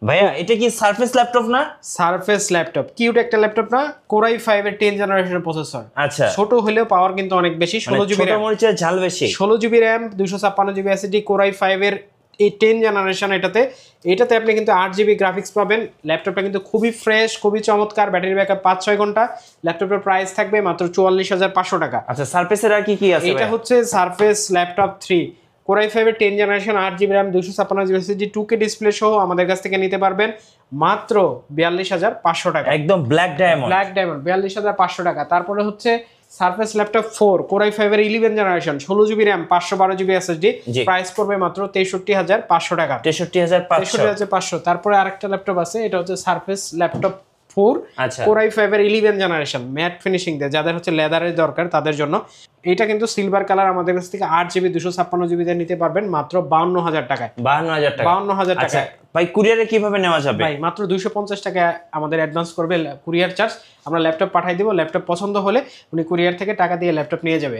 ভাইয়া এটা কি সারফেস ল্যাপটপ না? সারফেস ল্যাপটপ, কিউট একটা ল্যাপটপ না, কোরাই 5 এর 10 জেনারেশনের প্রসেসর। আচ্ছা, ছোট হলেও পাওয়ার কিন্তু অনেক বেশি, 16 জিবি ছোট RAM, মরিচের ঝাল বেশি, 16 GB RAM, 256 GB SSD, core i 5 এর এই 10 জেনারেশন। এটাতে আপনি কিন্তু 8 জিবি গ্রাফিক্স পাবেন। ল্যাপটপটা কিন্তু খুবই ফ্রেশ, খুবই চমৎকার, ব্যাটারি ব্যাকআপ 5-6 ঘন্টা। ল্যাপটপের প্রাইস থাকবে মাত্র 44,500 টাকা। আচ্ছা, সারফেসের আর কি কি আছে? এটা হচ্ছে সারফেস ল্যাপটপ 3 কোরাই 5 এর 10 generation, 8 GB RAM, 256 GB SSD, 2K display সহ আমাদের কাছ থেকে নিতে পারবেন মাত্র 42,500 টাকা। একদম ব্ল্যাক ডায়মন্ড, 42,500 টাকা। তারপরে হচ্ছে সারফেস ল্যাপটপ 4 কোরাই 5 এর 11 generation, 16 GB RAM, 512 GB SSD, price পড়বে মাত্র 63,500 টাকা। 63,500। তারপরে আরেকটা ল্যাপটপ আছে, এটা হচ্ছে সারফেস ল্যাপটপ 4 আচ্ছা, কোরাই 5 এর 11 জেনারেশন, ম্যাট ফিনিশিং দিয়ে, যাদের হচ্ছে লেদারের দরকার তাদের জন্য। এটা কিন্তু সিলভার কালার, আমাদের কাছ থেকে 8 জিবি 256 জিবি দিয়ে নিতে পারবেন মাত্র 52,000 টাকায়। 52,000 টাকা। 52,000 টাকা। আচ্ছা ভাই, কুরিয়ারে কিভাবে নেওয়া যাবে? ভাই মাত্র 250 টাকা আমাদের অ্যাডভান্স করবে কুরিয়ার চার্জ, আমরা ল্যাপটপ পাঠিয়ে দিব। ল্যাপটপ পছন্দ হলে উনি কুরিয়ার থেকে টাকা দিয়ে ল্যাপটপ নিয়ে যাবে।